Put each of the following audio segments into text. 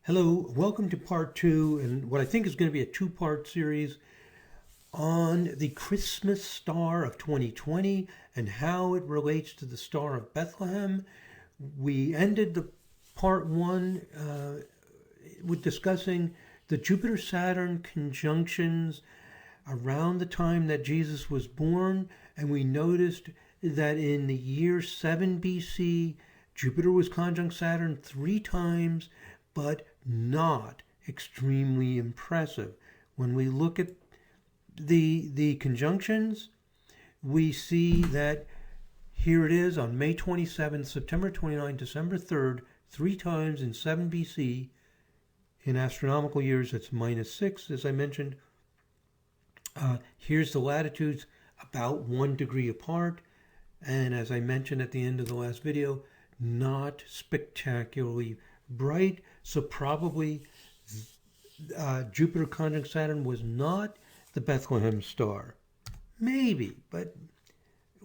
Hello, welcome to part two, and what I think is going to be a two-part series on the Christmas star of 2020 and how it relates to the Star of Bethlehem. We ended the part one with discussing the Jupiter-Saturn conjunctions around the time that Jesus was born, and we noticed that in the year 7 BC, Jupiter was conjunct Saturn 3 times, but not extremely impressive. When we look at the conjunctions, we see that here it is on May 27th, September 29th, December 3rd, 3 times in 7 BC. In astronomical years, it's -6, as I mentioned. Here's the latitudes, about 1 degree apart. And as I mentioned at the end of the last video, not spectacularly bright. So probably Jupiter conjunct Saturn was not the Bethlehem star. Maybe, but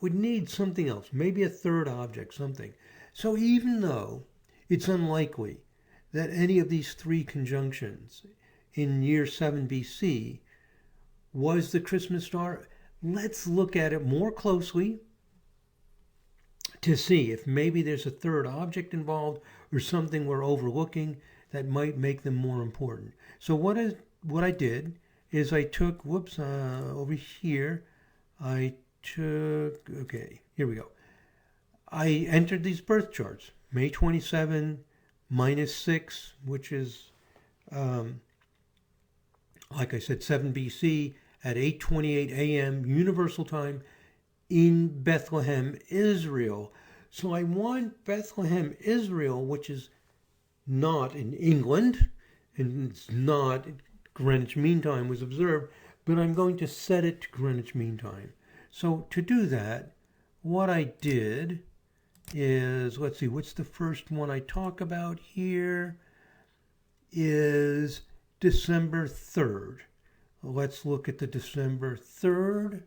would need something else. Maybe a third object, something. So even though it's unlikely that any of these 3 conjunctions in year 7 BC was the Christmas star, let's look at it more closely to see if maybe there's a third object involved or something we're overlooking that might make them more important. So what I did is I took, over here, okay, here we go. I entered these birth charts. May 27, -6, which is, like I said, 7 BC at 8:28 a.m. Universal Time in Bethlehem, Israel. So I want Bethlehem, Israel, which is not in England, and it's not Greenwich Mean Time was observed, but I'm going to set it to Greenwich Mean Time. So to do that, what I did is, let's see, what's the first one I talk about here is December 3rd. Let's look at the December 3rd.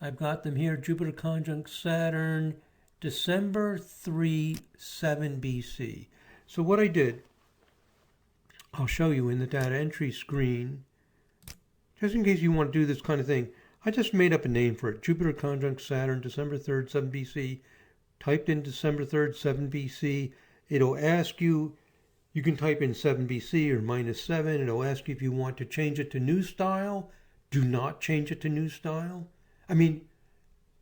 I've got them here, Jupiter conjunct Saturn, December 3, 7 BC. So what I did, I'll show you in the data entry screen, just in case you want to do this kind of thing. I just made up a name for it, Jupiter conjunct Saturn, December 3rd, 7 BC. Typed in December 3rd, 7 BC. It'll ask you, you can type in 7 BC or -7. It'll ask you if you want to change it to new style. Do not change it to new style. I mean,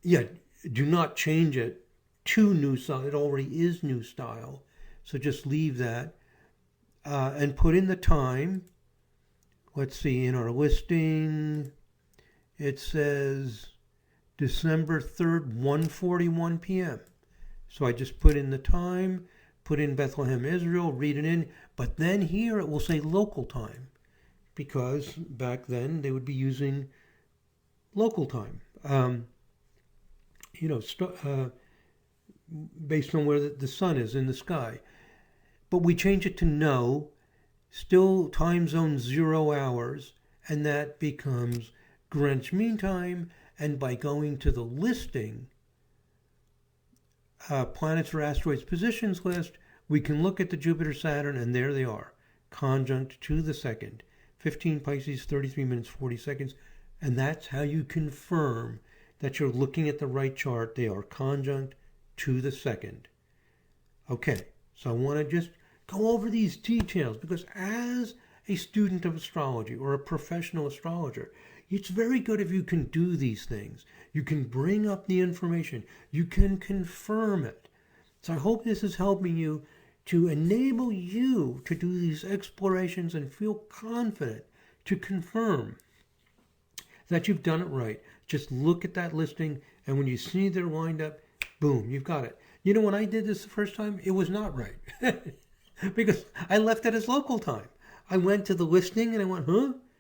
yeah, do not change it to new style. It already is new style. So just leave that and put in the time. Let's see, in our listing, it says December 3rd, 1:41 p.m. So I just put in the time, put in Bethlehem, Israel, read it in. But then here it will say local time, because back then they would be using local time. Based on where the sun is in the sky. But we change it to no, still time zone 0 hours, and that becomes Greenwich Mean Time. And by going to the listing, planets or asteroids positions list, we can look at the Jupiter Saturn, and there they are, conjunct to the second, 15 Pisces, 33 minutes, 40 seconds. And that's how you confirm that you're looking at the right chart. They are conjunct to the second. Okay, so I want to just go over these details, because as a student of astrology or a professional astrologer, it's very good if you can do these things. You can bring up the information. You can confirm it. So I hope this is helping you to enable you to do these explorations and feel confident to confirm that you've done it right. Just look at that listing, and when you see they're lined up, boom, you've got it. You know, when I did this the first time, it was not right. Because I left it as local time. I went to the listing and I went,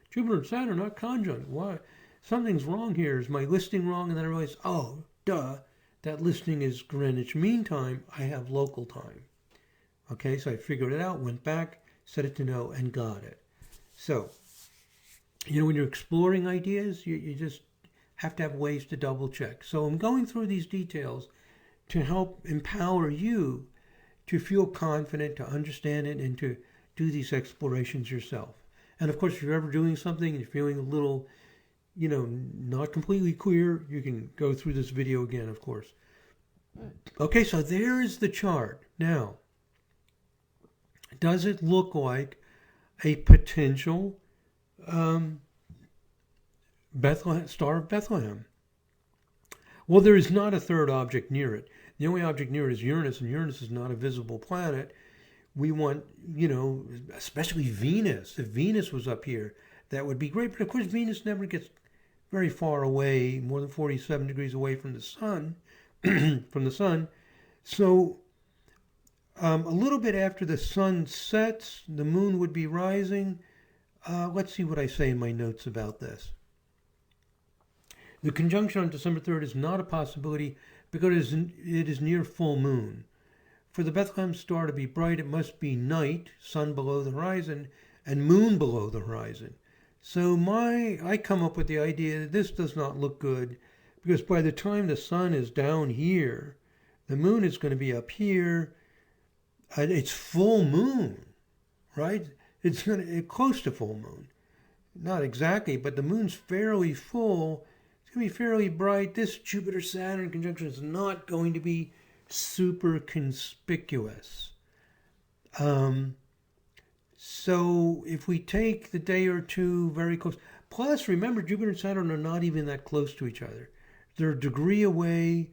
Jupiter and Saturn, not conjunct. Why? Something's wrong here. Is my listing wrong? And then I realized, oh, duh, that listing is Greenwich Mean Time. I have local time. Okay, so I figured it out, went back, set it to no, and got it. So, when you're exploring ideas, you just have to have ways to double check. So I'm going through these details to help empower you to feel confident, to understand it, and to do these explorations yourself. And of course, if you're ever doing something and you're feeling a little, not completely clear, you can go through this video again, of course. Okay, so there is the chart. Now, does it look like a potential Star of Bethlehem? Well, there is not a third object near it. The only object near it is Uranus, and Uranus is not a visible planet. We want, especially Venus. If Venus was up here, that would be great. But of course, Venus never gets very far away, more than 47 degrees away from the sun. So a little bit after the sun sets, the moon would be rising. Let's see what I say in my notes about this. The conjunction on December 3rd is not a possibility because it is near full moon. For the Bethlehem star to be bright, it must be night, sun below the horizon, and moon below the horizon. So I come up with the idea that this does not look good because by the time the sun is down here, the moon is going to be up here. It's full moon, right? It's close to full moon. Not exactly, but the moon's fairly full. It's going to be fairly bright. This Jupiter-Saturn conjunction is not going to be super conspicuous. So if we take the day or two very close, plus remember Jupiter and Saturn are not even that close to each other. They're a degree away.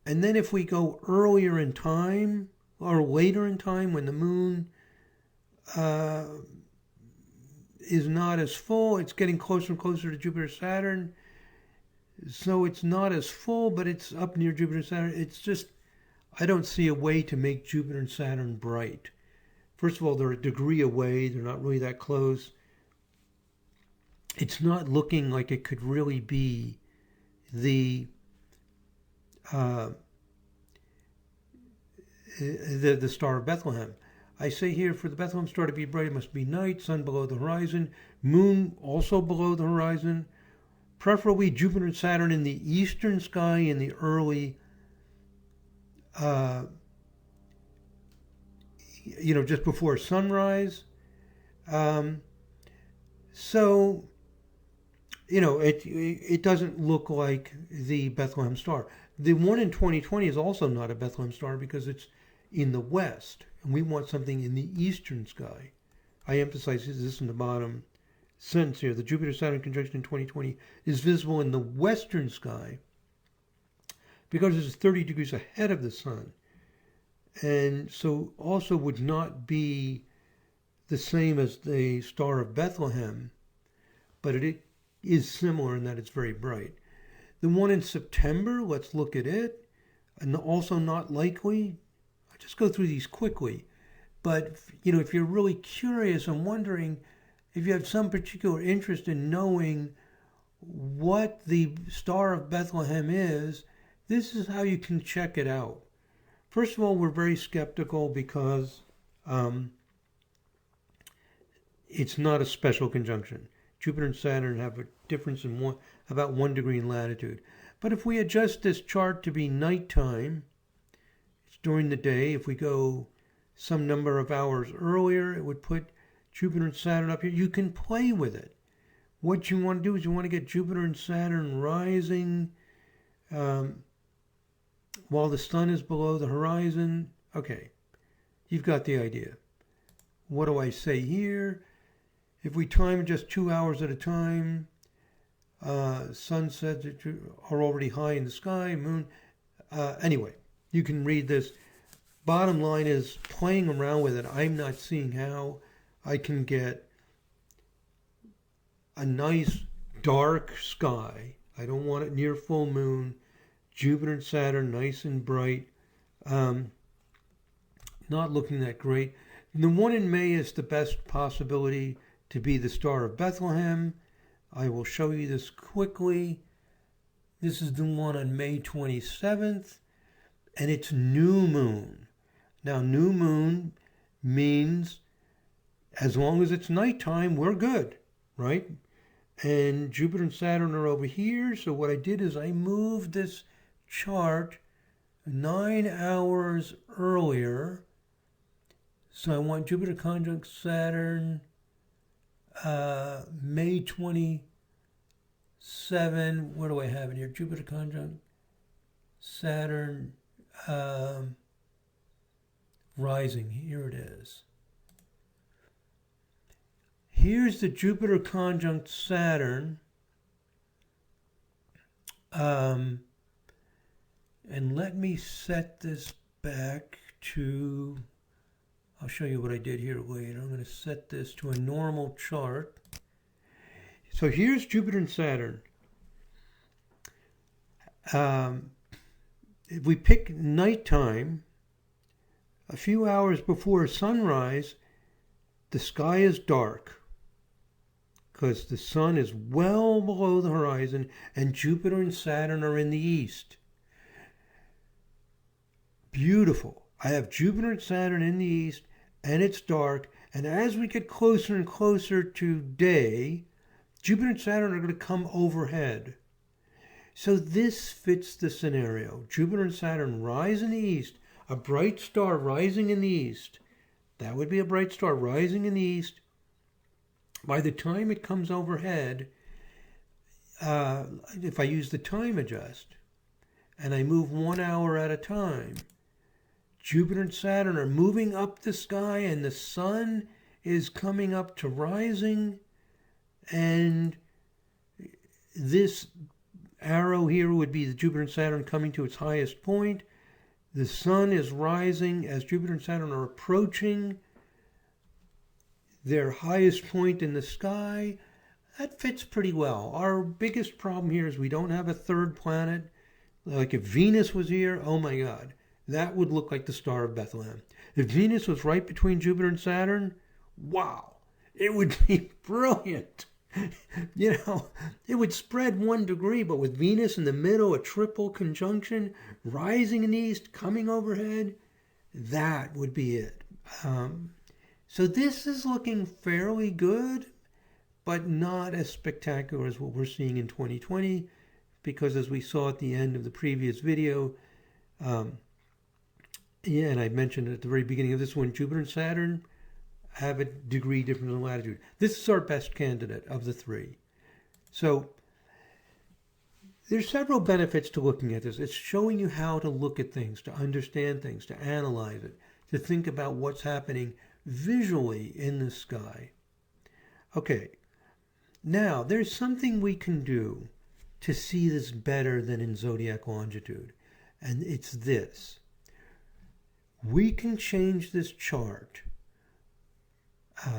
And then if we go earlier in time or later in time when the moon is not as full, it's getting closer and closer to Jupiter-Saturn. So it's not as full, but it's up near Jupiter and Saturn. It's just, I don't see a way to make Jupiter and Saturn bright. First of all, they're a degree away. They're not really that close. It's not looking like it could really be the Star of Bethlehem. I say here, for the Bethlehem star to be bright, it must be night, sun below the horizon, moon also below the horizon, preferably Jupiter and Saturn in the eastern sky in the early, just before sunrise. So, it doesn't look like the Bethlehem star. The one in 2020 is also not a Bethlehem star because it's in the west, and we want something in the eastern sky. I emphasize this in the bottom sentence here. The Jupiter-Saturn conjunction in 2020 is visible in the western sky because it's 30 degrees ahead of the sun. And so also would not be the same as the Star of Bethlehem, but it is similar in that it's very bright. The one in September, let's look at it, and also not likely. I'll just go through these quickly. But, if you're really curious and wondering, if you have some particular interest in knowing what the Star of Bethlehem is, this is how you can check it out. First of all, we're very skeptical because it's not a special conjunction. Jupiter and Saturn have a difference in about 1 degree in latitude. But if we adjust this chart to be nighttime, it's during the day. If we go some number of hours earlier, it would put Jupiter and Saturn up here. You can play with it. What you want to do is you want to get Jupiter and Saturn rising while the sun is below the horizon. Okay, you've got the idea. What do I say here? If we time just 2 hours at a time, sunsets are already high in the sky, moon. Anyway, you can read this. Bottom line is playing around with it. I'm not seeing how I can get a nice dark sky. I don't want it near full moon. Jupiter and Saturn, nice and bright. Not looking that great. The one in May is the best possibility to be the Star of Bethlehem. I will show you this quickly. This is the one on May 27th, and it's new moon. Now, new moon means as long as it's nighttime, we're good, right? And Jupiter and Saturn are over here. So what I did is I moved this chart 9 hours earlier So I want Jupiter conjunct Saturn, May 27. What do I have in here? Jupiter conjunct Saturn, rising. Here it is. Here's the Jupiter conjunct Saturn. And let me set this back to, I'll show you what I did here later. I'm going to set this to a normal chart. So here's Jupiter and Saturn. If we pick nighttime, a few hours before sunrise, the sky is dark because the sun is well below the horizon and Jupiter and Saturn are in the east. Beautiful. I have Jupiter and Saturn in the east and it's dark. And as we get closer and closer to day, Jupiter and Saturn are going to come overhead. So this fits the scenario. Jupiter and Saturn rise in the east, a bright star rising in the east. That would be a bright star rising in the east. By the time it comes overhead, if I use the time adjust and I move 1 hour at a time, Jupiter and Saturn are moving up the sky and the sun is coming up to rising, and this arrow here would be the Jupiter and Saturn coming to its highest point. The sun is rising as Jupiter and Saturn are approaching their highest point in the sky. That fits pretty well. Our biggest problem here is we don't have a third planet. Like if Venus was here, oh my God, that would look like the Star of Bethlehem. If Venus was right between Jupiter and Saturn, wow, it would be brilliant. You know, it would spread 1 degree, but with Venus in the middle, a triple conjunction, rising in the east, coming overhead, that would be it. So this is looking fairly good, but not as spectacular as what we're seeing in 2020, because as we saw at the end of the previous video, and I mentioned at the very beginning of this one, Jupiter and Saturn have a degree difference in latitude. This is our best candidate of the three. So there's several benefits to looking at this. It's showing you how to look at things, to understand things, to analyze it, to think about what's happening visually in the sky. Okay, now there's something we can do to see this better than in zodiac longitude, and it's this. We can change this chart.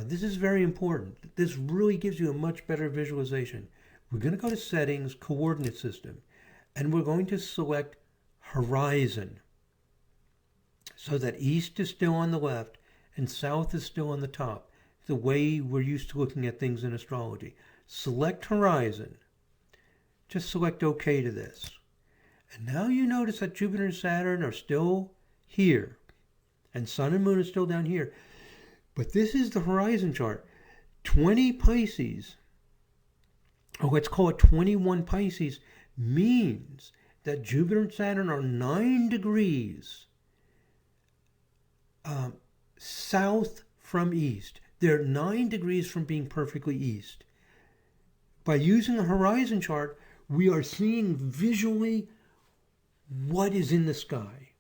This is very important. This really gives you a much better visualization. We're going to go to Settings, Coordinate System, and we're going to select Horizon so that east is still on the left and south is still on the top, the way we're used to looking at things in astrology. Select Horizon. Just select OK to this. And now you notice that Jupiter and Saturn are still here, and Sun and Moon are still down here. But this is the horizon chart. 20 Pisces, or let's call it 21 Pisces, means that Jupiter and Saturn are 9 degrees south from east. They're 9 degrees from being perfectly east. By using a horizon chart, we are seeing visually what is in the sky.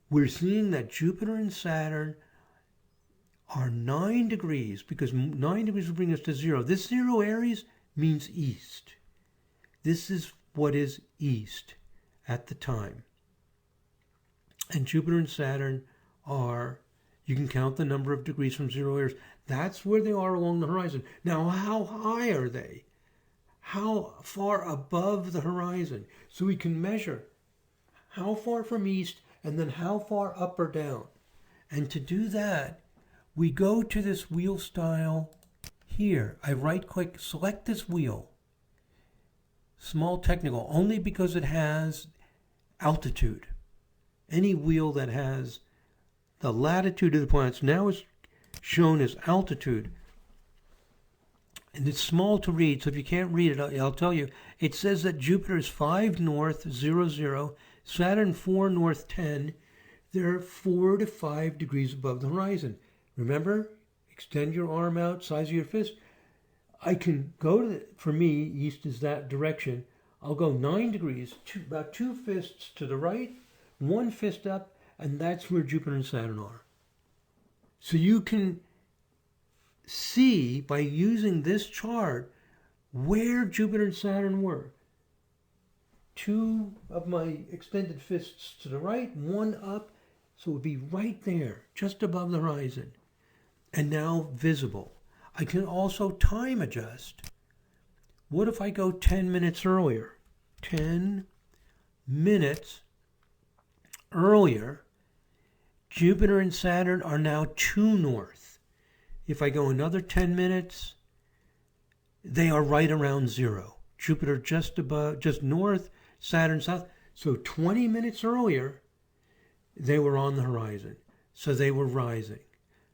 We're seeing that Jupiter and Saturn are 9 degrees, because 9 degrees will bring us to 0. This 0 Aries means east. This is what is east at the time. And Jupiter and Saturn are, you can count the number of degrees from 0 Aries. That's where they are along the horizon. Now, how high are they? How far above the horizon? So we can measure how far from east and then how far up or down. And to do that, we go to this wheel style here. I right-click, select this wheel. Small technical, only because it has altitude. Any wheel that has the latitude of the planets now is shown as altitude. And it's small to read, so if you can't read it, I'll tell you. It says that Jupiter is 5 north, 0, 0, Saturn 4 north, 10. they're 4 to 5 degrees above the horizon. Remember, extend your arm out, size of your fist. I can go to, for me, east is that direction. I'll go 9 degrees, about 2 fists to the right, 1 fist up, and that's where Jupiter and Saturn are. So you can see by using this chart where Jupiter and Saturn were. 2 of my extended fists to the right, 1 up, so it would be right there, just above the horizon, and now visible. I can also time adjust. What if I go 10 minutes earlier? 10 minutes earlier, Jupiter and Saturn are now 2 north. If I go another 10 minutes, they are right around 0. Jupiter just above, just north, Saturn south. So 20 minutes earlier, they were on the horizon. So they were rising.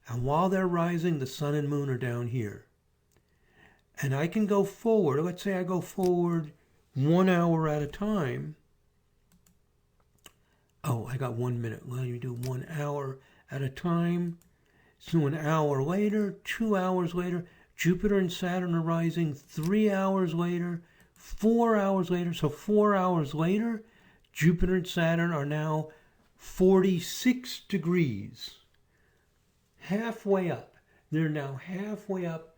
And while they're rising, the sun and moon are down here. And I can go forward. Let's say I go forward 1 hour at a time. Oh, I got 1 minute. Let me do 1 hour at a time. So an hour later, 2 hours later, Jupiter and Saturn are rising. 3 hours later, 4 hours later. So 4 hours later, Jupiter and Saturn are now 46 degrees. Halfway up. They're now halfway up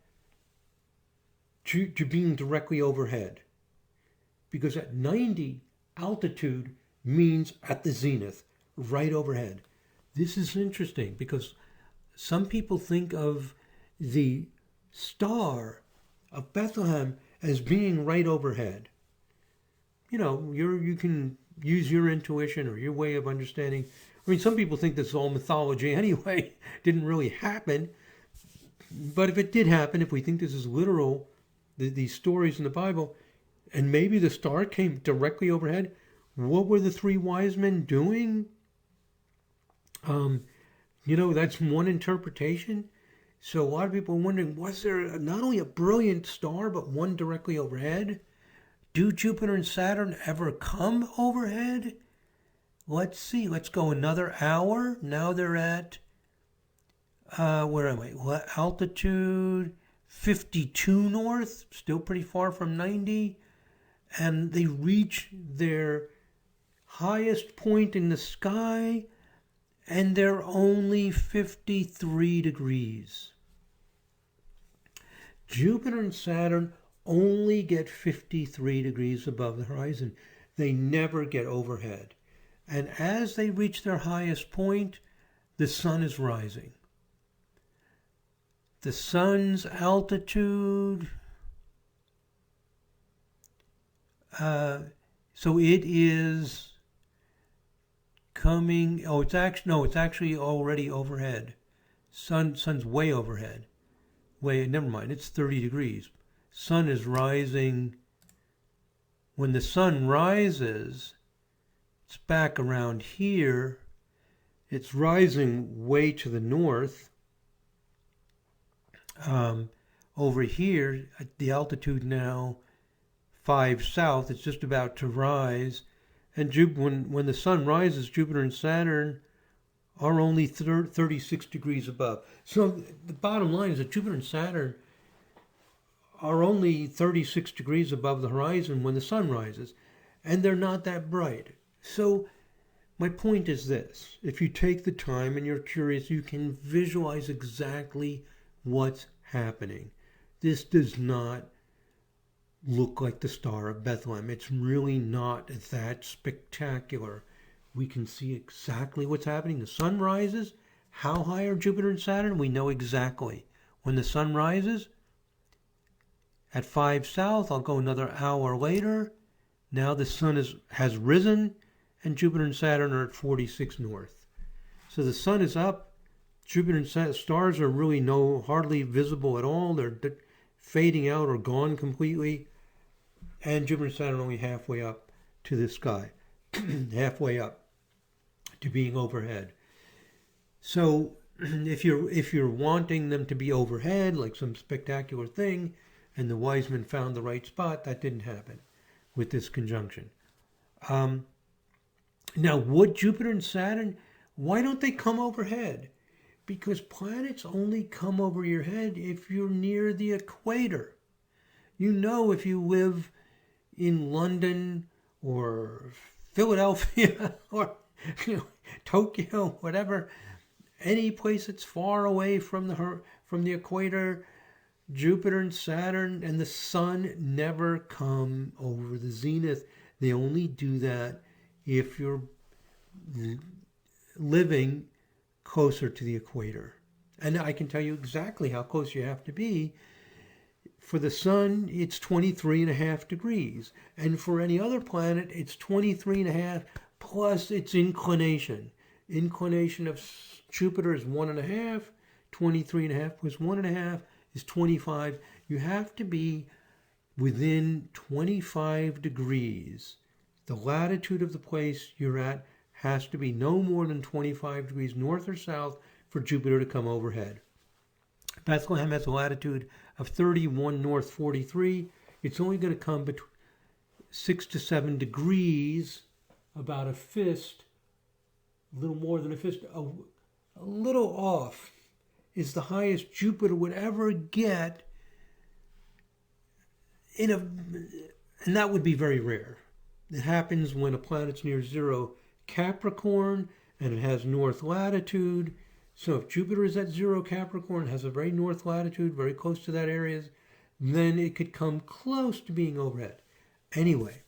to being directly overhead. Because at 90 altitude means at the zenith, right overhead. This is interesting because some people think of the Star of Bethlehem as being right overhead. You know, you can use your intuition or your way of understanding. I mean, some people think this is all mythology anyway. Didn't really happen. But if it did happen, if we think this is literal, these stories in the Bible, and maybe the star came directly overhead, what were the 3 wise men doing? You know, that's one interpretation. So a lot of people are wondering, was there not only a brilliant star, but one directly overhead? Do Jupiter and Saturn ever come overhead? Let's see. Let's go another hour. Now they're at, where am I? Altitude 52 north, still pretty far from 90. And they reach their highest point in the sky, and they're only 53 degrees. Jupiter and Saturn only get 53 degrees above the horizon. They never get overhead. And as they reach their highest point, the sun is rising. The sun's altitude, so it is coming, it's actually already overhead. Sun's way overhead. Never mind, it's 30 degrees. Sun is rising. When the sun rises, it's back around here. It's rising way to the north. Over here, at the altitude now, 5 south, it's just about to rise. And when the sun rises, Jupiter and Saturn are only 36 degrees above. So the bottom line is that Jupiter and Saturn are only 36 degrees above the horizon when the sun rises. And they're not that bright. So my point is this. If you take the time and you're curious, you can visualize exactly what's happening. This does not look like the Star of Bethlehem. It's really not that spectacular. We can see exactly what's happening. The sun rises. How high are Jupiter and Saturn? We know exactly. When the sun rises, at 5 south, I'll go another hour later. Now the sun has risen, and Jupiter and Saturn are at 46 north. So the sun is up. Jupiter and Saturn, stars are really hardly visible at all. They're fading out or gone completely. And Jupiter and Saturn are only halfway up to the sky, halfway up to being overhead. So if you're wanting them to be overhead, like some spectacular thing, and the wise men found the right spot, that didn't happen with this conjunction. Now, would Jupiter and Saturn, Why don't they come overhead? Because planets only come over your head if you're near the equator. You know, if you live in London or Philadelphia or Tokyo, whatever, any place that's far away from the equator, Jupiter and Saturn and the Sun never come over the zenith. They only do that if you're living closer to the equator. And I can tell you exactly how close you have to be. For the Sun, it's 23.5 degrees. And for any other planet, it's 23.5 plus its inclination. Inclination of Jupiter is 1.5. 23.5 plus 1.5 is 25. You have to be within 25 degrees. The latitude of the place you're at has to be no more than 25 degrees north or south for Jupiter to come overhead. Bethlehem has a latitude of 31 north 43. It's only going to come between 6 to 7 degrees, about a fist, a little more than a fist, a little off is the highest Jupiter would ever get and that would be very rare. It happens when a planet's near 0 Capricorn and it has north latitude. So if Jupiter is at 0 Capricorn, has a very north latitude, very close to that area, then it could come close to being overhead. Anyway,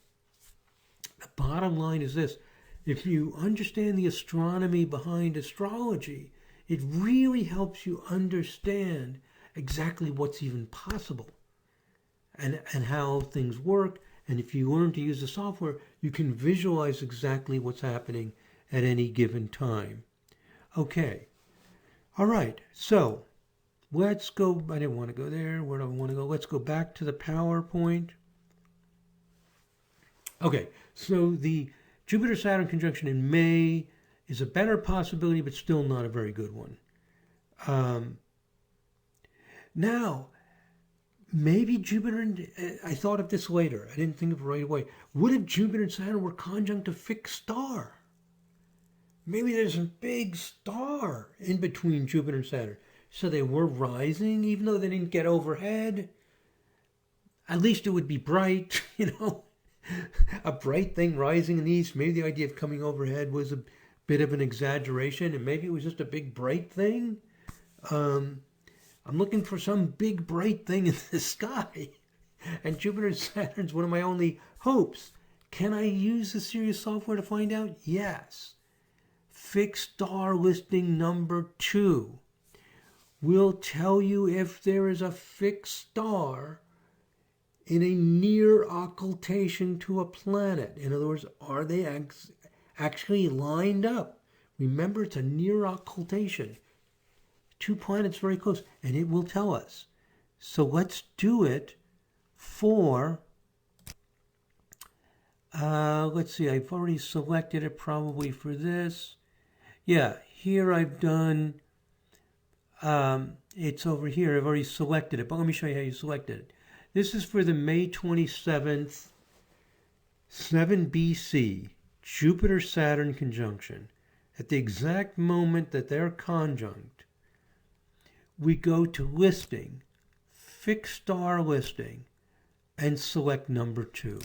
the bottom line is this. If you understand the astronomy behind astrology, it really helps you understand exactly what's even possible and how things work. And if you learn to use the software, you can visualize exactly what's happening at any given time. Okay. All right. So let's go. I didn't want to go there. Where do I want to go? Let's go back to the PowerPoint. Okay. So the Jupiter-Saturn conjunction in May is a better possibility, but still not a very good one. Now, maybe Jupiter and I thought of this later. I didn't think of it right away. What if Jupiter and Saturn were conjunct a fixed star? Maybe there's a big star in between Jupiter and Saturn. So they were rising, even though they didn't get overhead. At least it would be bright, a bright thing rising in the east. Maybe the idea of coming overhead was a bit of an exaggeration, and maybe it was just a big bright thing. I'm looking for some big bright thing in the sky, and Jupiter and Saturn's one of my only hopes. Can I use the Sirius software to find out? Yes. Fixed star listing number 2 will tell you if there is a fixed star in a near occultation to a planet. In other words, are they actually lined up? Remember, it's a near occultation. 2 planets very close, and it will tell us. So let's do it for, let's see, I've already selected it probably for this. Yeah, here I've done, it's over here. I've already selected it, but let me show you how you selected it. This is for the May 27th, 7 BC, Jupiter-Saturn conjunction. At the exact moment that they're conjunct, we go to listing, fixed star listing, and select number 2.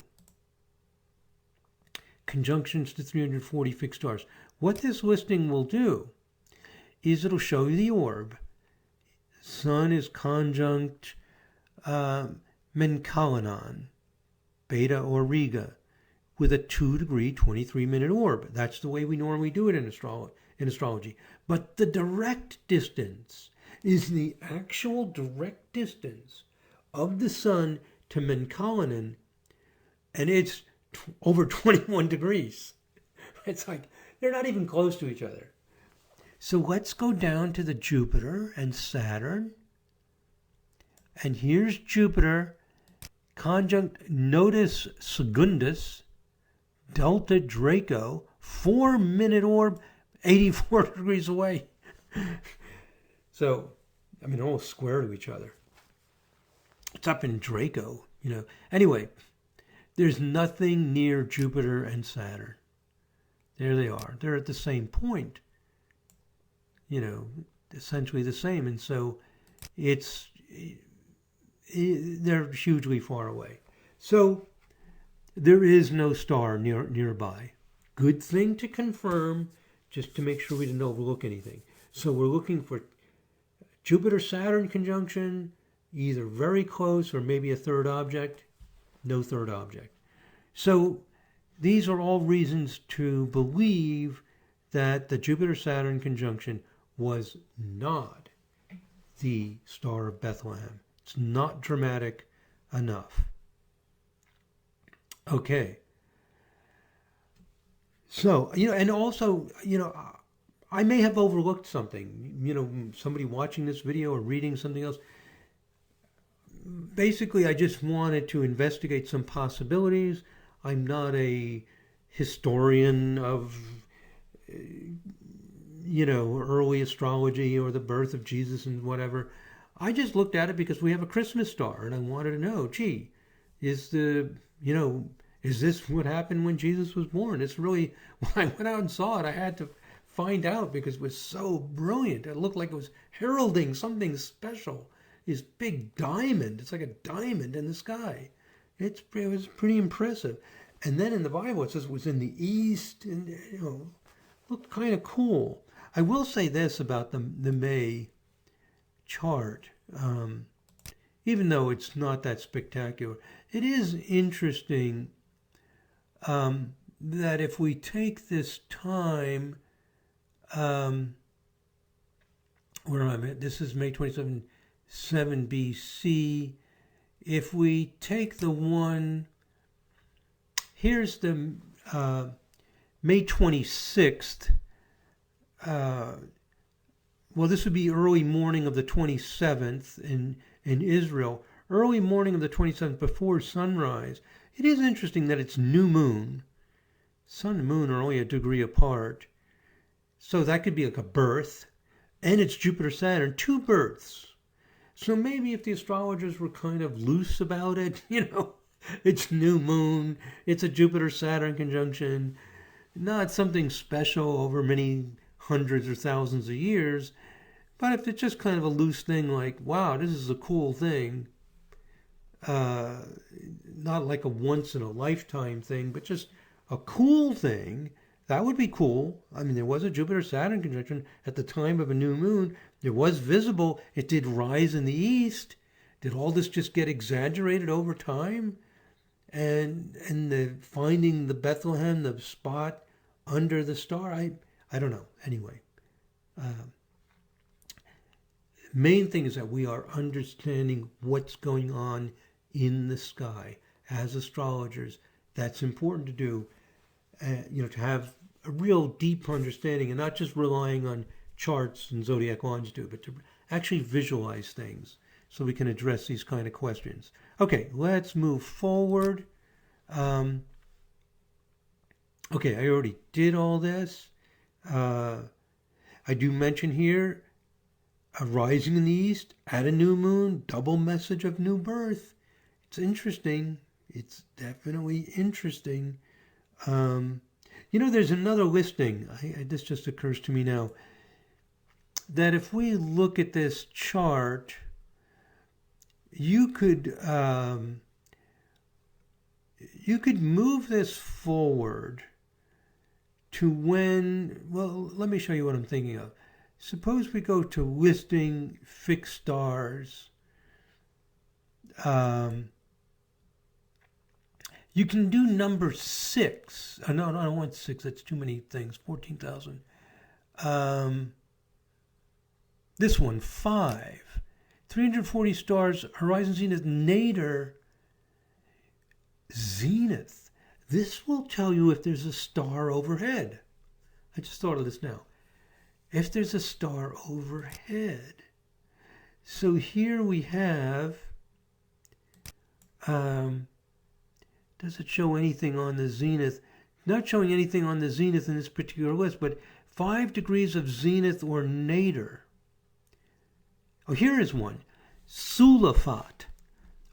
Conjunctions to 340 fixed stars. What this listing will do is it'll show you the orb. Sun is conjunct Menkaulanan, Beta Auriga, with a 2-degree, 23-minute orb. That's the way we normally do it in astrology. But the direct distance is the actual direct distance of the Sun to Menkaulanan, and it's over 21 degrees. It's like they're not even close to each other. So let's go down to the Jupiter and Saturn. And here's Jupiter, conjunct Nodus Secundus, Delta Draco, 4-minute orb, 84 degrees away. So, they're almost square to each other. It's up in Draco, Anyway, there's nothing near Jupiter and Saturn. There they are. They're at the same point. essentially the same. And so they're hugely far away. So there is no star nearby. Good thing to confirm, just to make sure we didn't overlook anything. So we're looking for Jupiter-Saturn conjunction, either very close or maybe a third object. No third object. So these are all reasons to believe that the Jupiter-Saturn conjunction was not the Star of Bethlehem. It's not dramatic enough. Okay. So, and also, I may have overlooked something. Somebody watching this video or reading something else. Basically, I just wanted to investigate some possibilities. I'm not a historian of, early astrology or the birth of Jesus and whatever. I just looked at it because we have a Christmas star, and I wanted to know, is this what happened when Jesus was born? It's really, when I went out and saw it, I had to find out because it was so brilliant. It looked like it was heralding something special. This big diamond. It's like a diamond in the sky. It was pretty impressive. And then in the Bible, it says it was in the east, and looked kind of cool. I will say this about the May chart, even though it's not that spectacular. It is interesting that if we take this time, where I'm at, this is May 27, 7 BC. If we take the one, here's the May 26th. Well, this would be early morning of the 27th in Israel. Early morning of the 27th before sunrise. It is interesting that it's new moon. Sun and moon are only a degree apart. So that could be like a birth. And it's Jupiter-Saturn, 2 births. So maybe if the astrologers were kind of loose about it, it's new moon, it's a Jupiter-Saturn conjunction, not something special over many hundreds or thousands of years, but if it's just kind of a loose thing like, wow, this is a cool thing, not like a once-in-a-lifetime thing, but just a cool thing, that would be cool. I mean, there was a Jupiter-Saturn conjunction at the time of a new moon. It was visible. It did rise in the east. Did all this just get exaggerated over time? And finding the Bethlehem, the spot under the star, I don't know. Anyway, main thing is that we are understanding what's going on in the sky as astrologers. That's important to do. To have a real deep understanding and not just relying on charts and zodiac longitude, but to actually visualize things so we can address these kind of questions. Okay, let's move forward. Okay, I already did all this. I do mention here a rising in the east at a new moon, double message of new birth. It's interesting. It's definitely interesting. There's another listing. This just occurs to me now. That if we look at this chart, you could move this forward to when, well, let me show you what I'm thinking of. Suppose we go to listing fixed stars. You can do number 6. No, I don't want 6. That's too many things. 14,000. This one, 5. 340 stars, horizon zenith, nadir, zenith. This will tell you if there's a star overhead. I just thought of this now. If there's a star overhead. So here we have, does it show anything on the zenith? Not showing anything on the zenith in this particular list, but 5 degrees of zenith or nadir. Oh, here is one. Sulafat,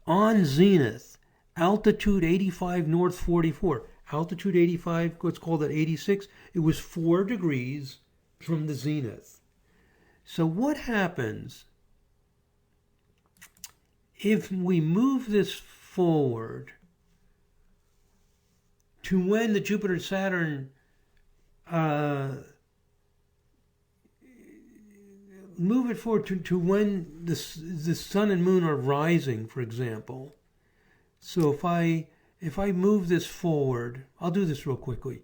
on zenith, altitude 85 north 44. Altitude 85, let's call that 86. It was 4 degrees from the zenith. So what happens if we move this forward to when the Jupiter-Saturn move it forward to when the sun and moon are rising, for example. So if I move this forward, I'll do this real quickly.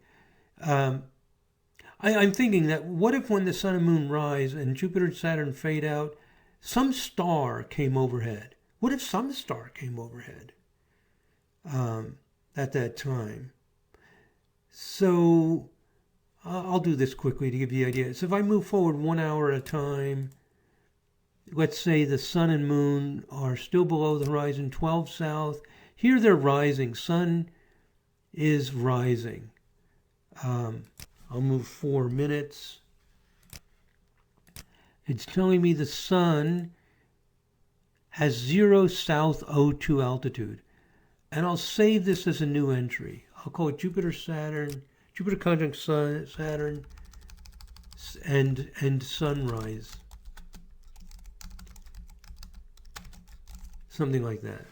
I'm thinking that what if when the sun and moon rise and Jupiter and Saturn fade out, some star came overhead? What if some star came overhead at that time? So I'll do this quickly to give you the idea. So if I move forward 1 hour at a time, let's say the sun and moon are still below the horizon, 12 south. Here they're rising. Sun is rising. I'll move 4 minutes. It's telling me the sun has 0 south O2 altitude. And I'll save this as a new entry. I'll call it Jupiter conjunct Saturn, and sunrise. Something like that.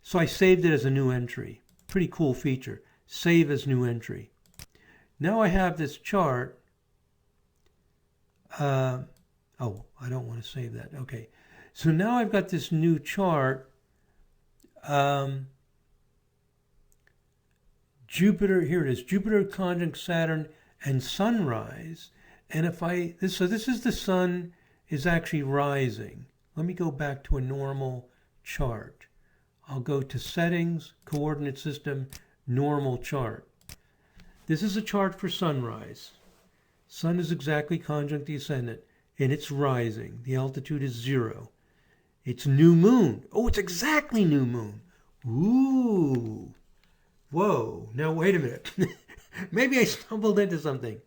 So I saved it as a new entry. Pretty cool feature. Save as new entry. Now I have this chart. I don't want to save that. Okay. So now I've got this new chart. Jupiter, here it is. Jupiter conjunct Saturn and sunrise. And this is the sun is actually rising. Let me go back to a normal chart. I'll go to settings, coordinate system, normal chart. This is a chart for sunrise. Sun is exactly conjunct the ascendant, and it's rising. The altitude is 0. It's new moon. Oh, it's exactly new moon. Ooh. Whoa. Now, wait a minute. Maybe I stumbled into something.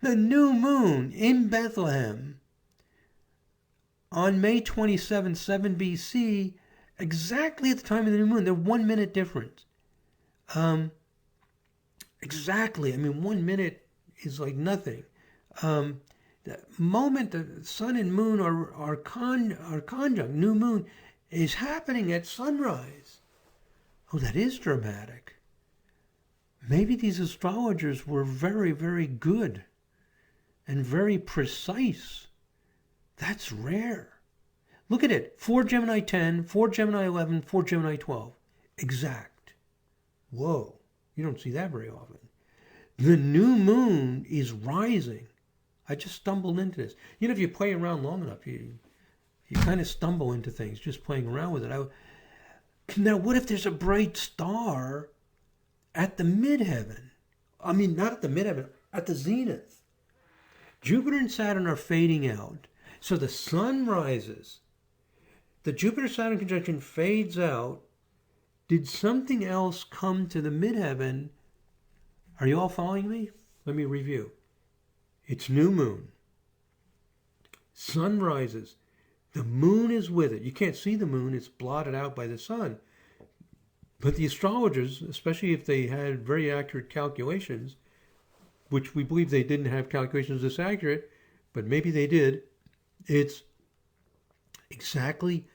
The new moon in Bethlehem on May 27, 7 BC, exactly at the time of the new moon. They're 1 minute difference. Exactly. I mean, 1 minute is like nothing. The moment the sun and moon are conjunct, new moon, is happening at sunrise. Oh, that is dramatic. Maybe these astrologers were very, very good and very precise. That's rare. Look at it. 4 Gemini 10, 4 Gemini 11, 4 Gemini 12. Exact. Whoa. You don't see that very often. The new moon is rising. I just stumbled into this. You know, if you play around long enough, you kind of stumble into things just playing around with it. Now, what if there's a bright star at the midheaven? I mean, not at the midheaven, at the zenith. Jupiter and Saturn are fading out. So the sun rises. The Jupiter-Saturn conjunction fades out. Did something else come to the midheaven? Are you all following me? Let me review. It's new moon. Sun rises. The moon is with it. You can't see the moon. It's blotted out by the sun. But the astrologers, especially if they had very accurate calculations, which we believe they didn't have calculations this accurate, but maybe they did, it's exactly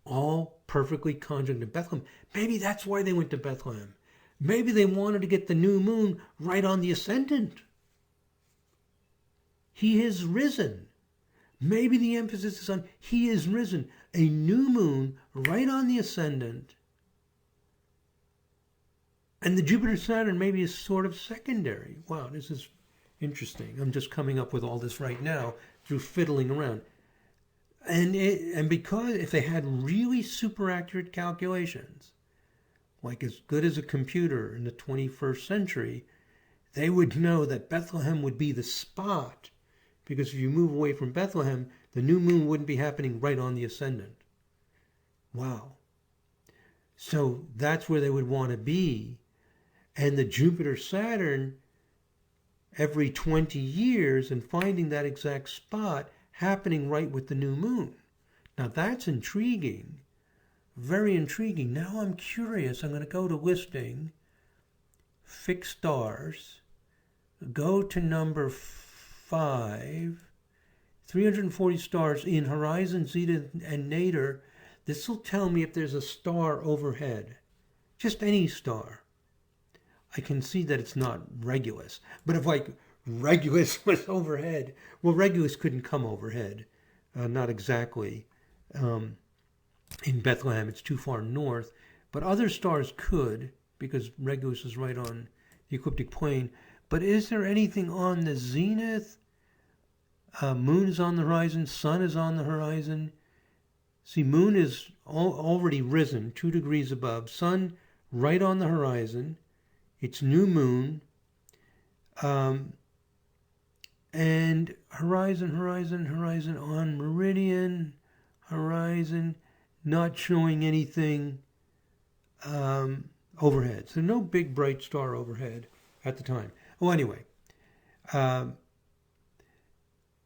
all perfectly conjunct in Bethlehem. Maybe that's why they went to Bethlehem. Maybe they wanted to get the new moon right on the ascendant. He is risen. Maybe the emphasis is on he is risen. A new moon right on the ascendant. And the Jupiter-Saturn maybe is sort of secondary. Wow, this is interesting. I'm just coming up with all this right now through fiddling around. And because if they had really super accurate calculations, like as good as a computer in the 21st century, they would know that Bethlehem would be the spot. Because if you move away from Bethlehem, the new moon wouldn't be happening right on the ascendant. Wow. So that's where they would want to be. And the Jupiter-Saturn, every 20 years, and finding that exact spot happening right with the new moon. Now that's intriguing. Very intriguing. Now I'm curious. I'm going to go to listing, fixed stars, go to number 5, 340 stars in horizon, zeta, and nadir. This will tell me if there's a star overhead. Just any star. I can see that it's not Regulus. But if like Regulus was overhead, well, Regulus couldn't come overhead. Not exactly. In Bethlehem, it's too far north. But other stars could, because Regulus is right on the ecliptic plane. But is there anything on the zenith? Moon is on the horizon. Sun is on the horizon. See, moon is already risen 2 degrees above. Sun right on the horizon. It's new moon. And horizon on meridian. Horizon not showing anything overhead. So no big bright star overhead at the time. Oh, anyway.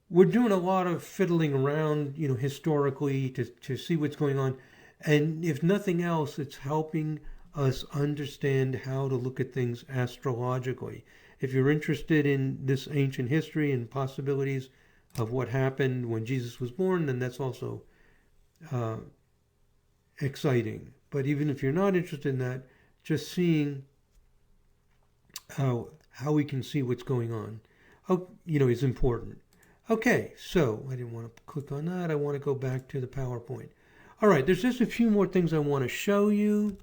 We're doing a lot of fiddling around, historically to see what's going on. And if nothing else, it's helping us understand how to look at things astrologically. If you're interested in this ancient history and possibilities of what happened when Jesus was born, then that's also exciting. But even if you're not interested in that, just seeing how we can see what's going on, is important. Okay, so I didn't want to click on that. I want to go back to the PowerPoint. All right, there's just a few more things I want to show you.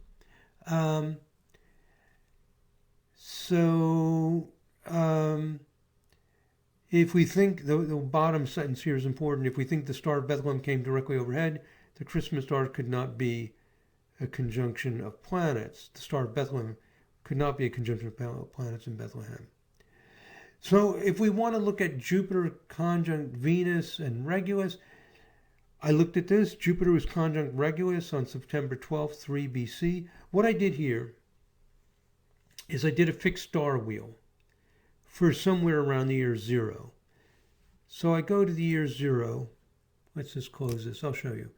If we think, the bottom sentence here is important, if we think the Star of Bethlehem came directly overhead, the Christmas star could not be a conjunction of planets. The Star of Bethlehem could not be a conjunction of planets in Bethlehem. So if we want to look at Jupiter conjunct Venus and Regulus, I looked at this. Jupiter was conjunct Regulus on September 12th, 3 BC. What I did here is I did a fixed star wheel for somewhere around the year 0. So I go to the year 0. Let's just close this. I'll show you.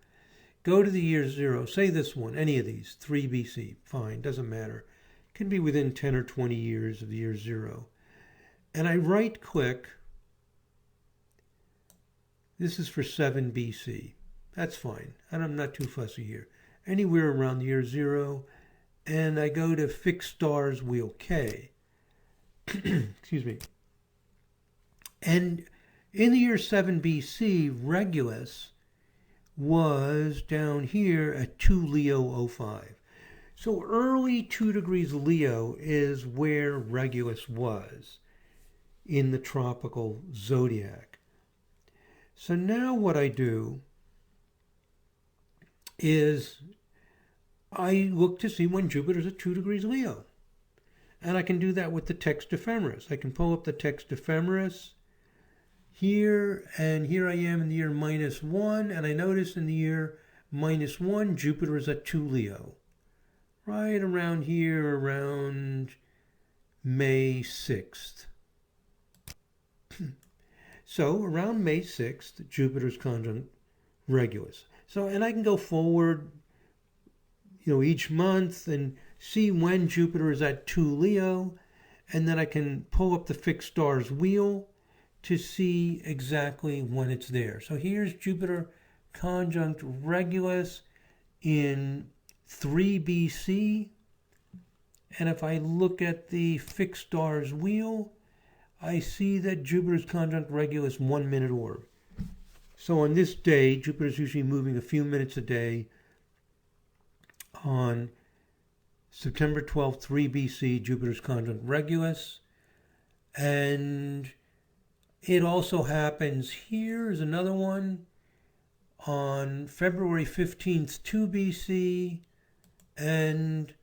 Go to the year 0. Say this one, any of these, 3 BC. Fine, doesn't matter. It can be within 10 or 20 years of the year 0. And I right-click. This is for 7 BC. That's fine. And I'm not too fussy here. Anywhere around the year 0. And I go to Fixed Stars Wheel K. Excuse me. And in the year 7 BC, Regulus was down here at 2 Leo 05. So early 2 degrees Leo is where Regulus was in the tropical zodiac. So now what I do is I look to see when Jupiter's at 2 degrees Leo. And I can do that with the text ephemeris. I can pull up the text ephemeris here, and here I am in the year -1, and I notice in the year -1, Jupiter is at 2 Leo. Right around here, around May 6th. So around May 6th, Jupiter's conjunct Regulus. So, and I can go forward, each month and see when Jupiter is at 2 Leo, and then I can pull up the fixed stars wheel to see exactly when it's there. So here's Jupiter conjunct Regulus in 3 BC, and if I look at the fixed stars wheel, I see that Jupiter's conjunct Regulus 1 minute orb. So on this day, Jupiter's usually moving a few minutes a day. On September 12th, 3 BC, Jupiter's conjunct Regulus. And it also happens, here is another one, on February 15th, 2 BC, and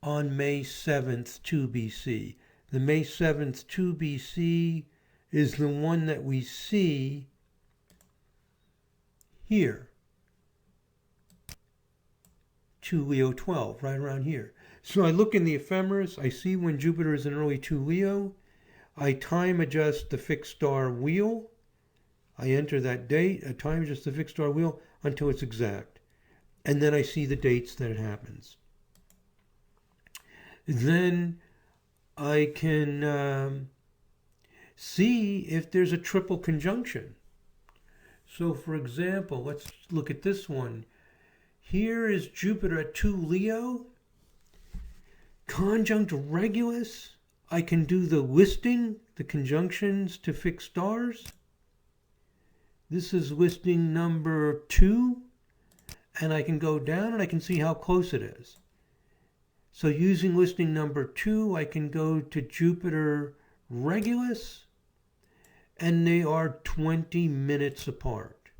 on May 7th, 2 BC. The May 7th, 2 BC is the one that we see here. 2 Leo 12, right around here. So I look in the ephemeris, I see when Jupiter is in early 2 Leo. I time adjust the fixed star wheel. I enter that date, I time adjust the fixed star wheel until it's exact. And then I see the dates that it happens. Then I can see if there's a triple conjunction. So for example, let's look at this one. Here is Jupiter at 2 Leo, conjunct Regulus. I can do the listing, the conjunctions to fixed stars. This is listing number 2, and I can go down and I can see how close it is. So using listing number 2, I can go to Jupiter Regulus, and they are 20 minutes apart.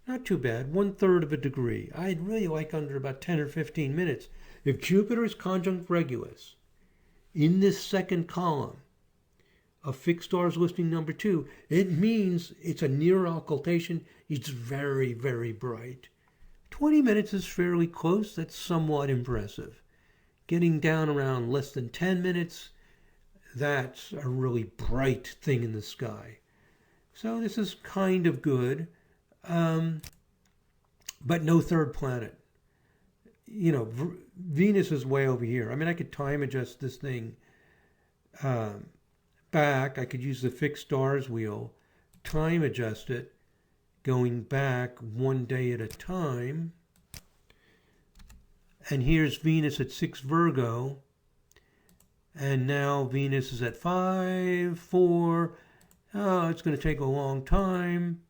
Not too bad, 1/3 of a degree. I'd really like under about 10 or 15 minutes. If Jupiter is conjunct Regulus in this second column of fixed stars listing number 2, it means it's a near occultation. It's very, very bright. 20 minutes is fairly close. That's somewhat impressive. Getting down around less than 10 minutes, that's a really bright thing in the sky. So this is kind of good, but no third planet. You know, Venus is way over here. I mean, I could time adjust this thing back. I could use the fixed stars wheel, time adjust it, going back 1 day at a time. And here's Venus at 6 Virgo. And now Venus is at 5, 4. Oh, it's going to take a long time.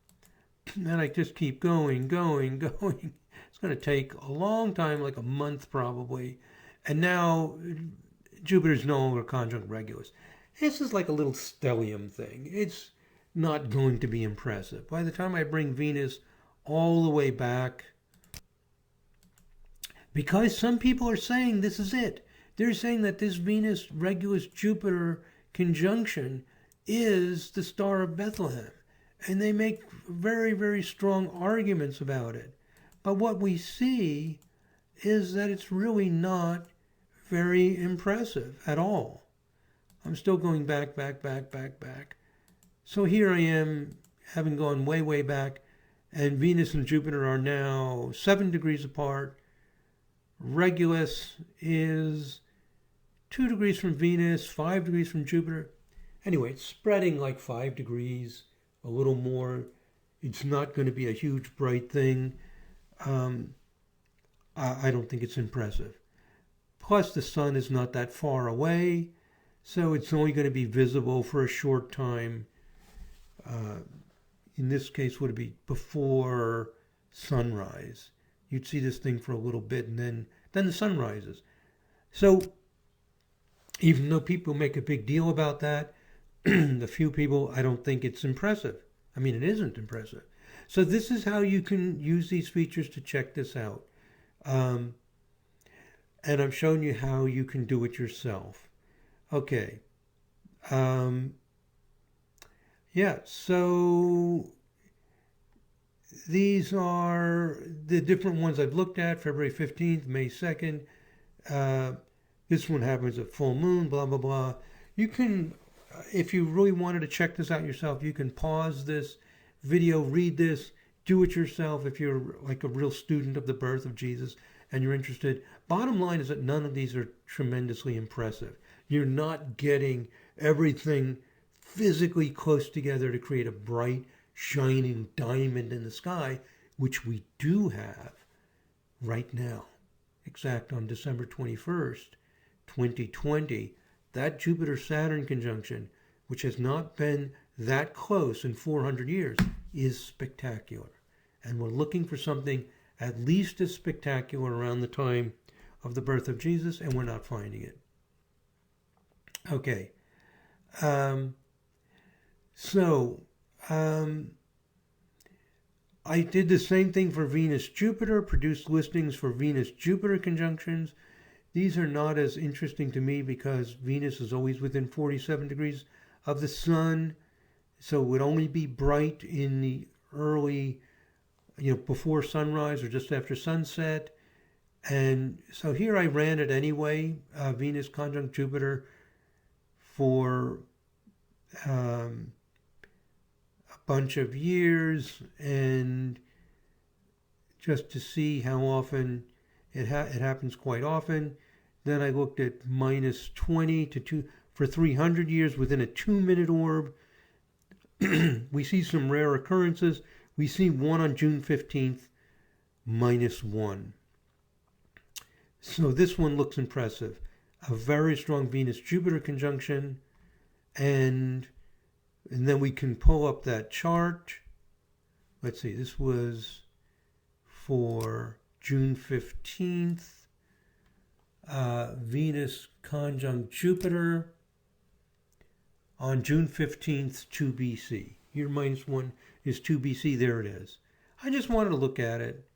And I just keep going. It's going to take a long time, like a month probably. And now Jupiter's no longer conjunct Regulus. This is like a little stellium thing. It's not going to be impressive. By the time I bring Venus all the way back, because some people are saying this is it. They're saying that this Venus Regulus Jupiter conjunction is the Star of Bethlehem. And they make very, very strong arguments about it. But what we see is that it's really not very impressive at all. I'm still going back. So here I am, having gone way, way back, and Venus and Jupiter are now 7 degrees apart. Regulus is 2 degrees from Venus, 5 degrees from Jupiter. Anyway, it's spreading like 5 degrees, a little more. It's not going to be a huge, bright thing. I don't think it's impressive. Plus, the sun is not that far away, so it's only going to be visible for a short time. In this case, would it be before sunrise? You'd see this thing for a little bit, and then the sun rises. So, even though people make a big deal about that, the few people, I don't think it's impressive. I mean, it isn't impressive. So this is how you can use these features to check this out. And I'm showing you how you can do it yourself. Okay. Yeah, so these are the different ones I've looked at, February 15th, May 2nd. This one happens at full moon, blah, blah, blah. You can, if you really wanted to check this out yourself, you can pause this video, read this, do it yourself if you're like a real student of the birth of Jesus and you're interested. Bottom line is that none of these are tremendously impressive. You're not getting everything physically close together to create a bright, shining diamond in the sky, which we do have right now. Exact on December 21st, 2020, that Jupiter-Saturn conjunction, which has not been that close in 400 years, is spectacular. And we're looking for something at least as spectacular around the time of the birth of Jesus, and we're not finding it. Okay. I did the same thing for Venus-Jupiter, produced listings for Venus-Jupiter conjunctions. These are not as interesting to me because Venus is always within 47 degrees of the sun, so it would only be bright in the early, before sunrise or just after sunset. And so here I ran it anyway, Venus conjunct Jupiter, for a bunch of years, and just to see how often it happens quite often. Then I looked at minus 20 to 2 for 300 years within a 2-minute orb. We see some rare occurrences. We see one on June 15th, -1. So this one looks impressive. A very strong Venus-Jupiter conjunction. And then we can pull up that chart. Let's see, this was for June 15th. Venus conjunct Jupiter on June 15th, 2 BC. Here -1 is 2 BC. There it is. I just wanted to look at it.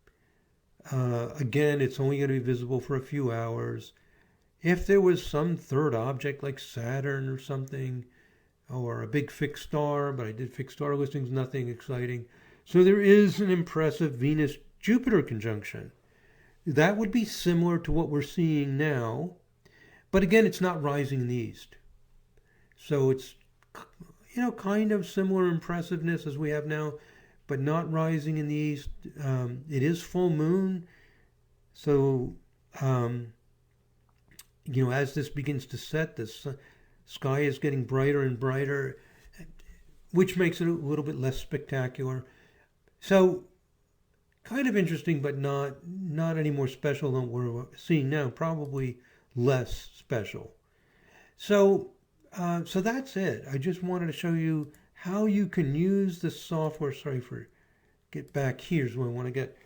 Again, it's only going to be visible for a few hours. If there was some third object like Saturn or something, or a big fixed star, but I did fixed star listings, nothing exciting. So there is an impressive Venus-Jupiter conjunction. That would be similar to what we're seeing now, but again, it's not rising in the east. So it's, kind of similar impressiveness as we have now, but not rising in the east. It is full moon. So, as this begins to set, the sky is getting brighter and brighter, which makes it a little bit less spectacular. So, kind of interesting, but not any more special than what we're seeing now. Probably less special. So that's it. I just wanted to show you how you can use the software. Get back here's where I want to get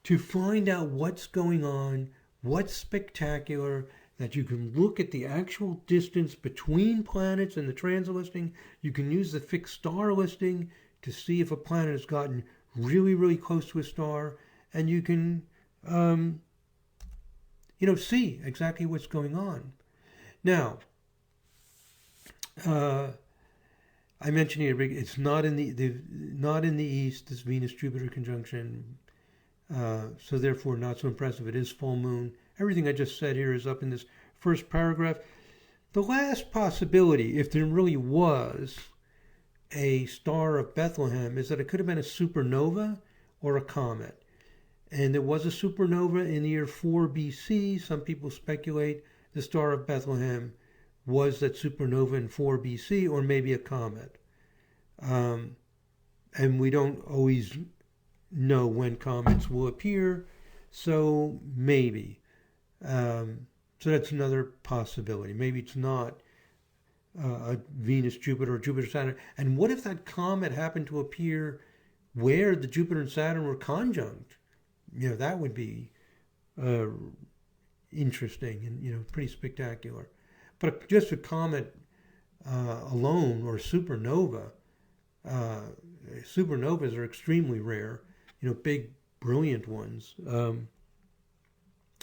to find out what's going on, what's spectacular, that you can look at the actual distance between planets in the transit listing. You can use the fixed star listing to see if a planet has gotten really, really close to a star, and you can, see exactly what's going on. Now, I mentioned here, it's not in the east, this Venus-Jupiter conjunction, so therefore not so impressive. It is full moon. Everything I just said here is up in this first paragraph. The last possibility, if there really was a Star of Bethlehem, is that it could have been a supernova or a comet. And there was a supernova in the year 4 BC. Some people speculate the Star of Bethlehem was that supernova in 4 BC, or maybe a comet. And we don't always know when comets will appear, so maybe. So that's another possibility. Maybe it's not a Venus-Jupiter or Jupiter-Saturn. And what if that comet happened to appear where the Jupiter and Saturn were conjunct? That would be interesting and, pretty spectacular. But just a comet alone, or supernova, supernovas are extremely rare, big, brilliant ones,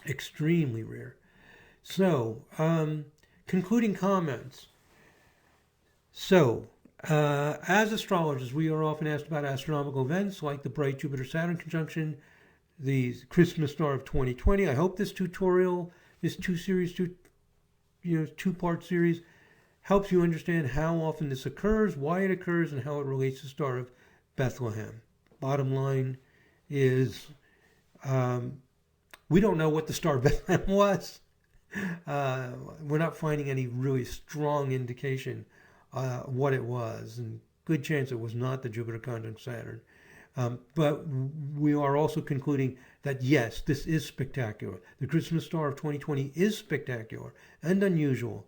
extremely rare. So, concluding comments. So, as astrologers, we are often asked about astronomical events like the bright Jupiter-Saturn conjunction, the Christmas star of 2020. I hope this tutorial, this two-part series, helps you understand how often this occurs, why it occurs, and how it relates to the Star of Bethlehem. Bottom line is, we don't know what the Star of Bethlehem was. We're not finding any really strong indication what it was, and good chance it was not the Jupiter conjunct Saturn. But we are also concluding that yes, this is spectacular. The Christmas star of 2020 is spectacular and unusual.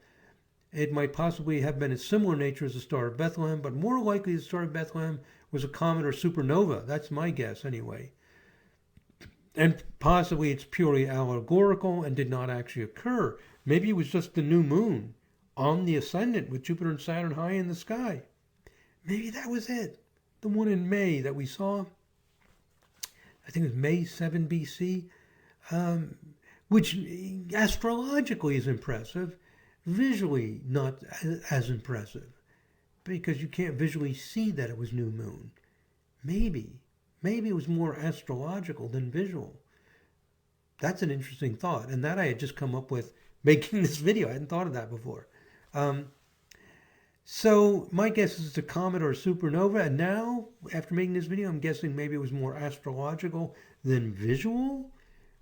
It might possibly have been a similar nature as the Star of Bethlehem, but more likely the Star of Bethlehem was a comet or supernova. That's my guess anyway. And possibly it's purely allegorical and did not actually occur. Maybe it was just the new moon on the Ascendant with Jupiter and Saturn high in the sky. Maybe that was it. The one in May that we saw, I think it was May 7 BC, which astrologically is impressive, visually not as impressive, because you can't visually see that it was new moon. Maybe it was more astrological than visual. That's an interesting thought, and that I had just come up with making this video. I hadn't thought of that before. So my guess is it's a comet or a supernova, and now, after making this video, I'm guessing maybe it was more astrological than visual.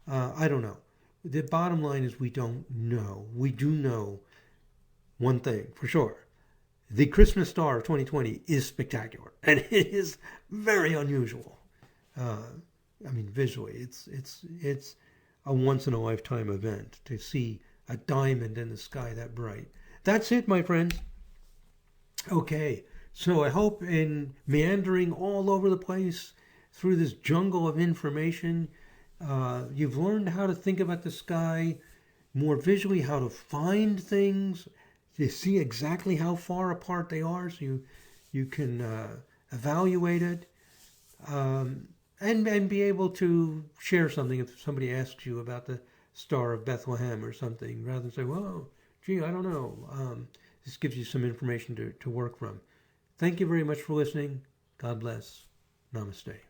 I don't know. The bottom line is we don't know. We do know one thing for sure. the Christmas star of 2020 is spectacular, and it is very unusual. I mean, visually, it's a once in a lifetime event to see a diamond in the sky that bright. That's it, my friends. Okay, so I hope in meandering all over the place through this jungle of information, you've learned how to think about the sky more visually, how to find things, to see exactly how far apart they are, so you can evaluate it, and be able to share something if somebody asks you about the Star of Bethlehem or something, rather than say, well, gee, I don't know. This gives you some information to work from. Thank you very much for listening. God bless. Namaste.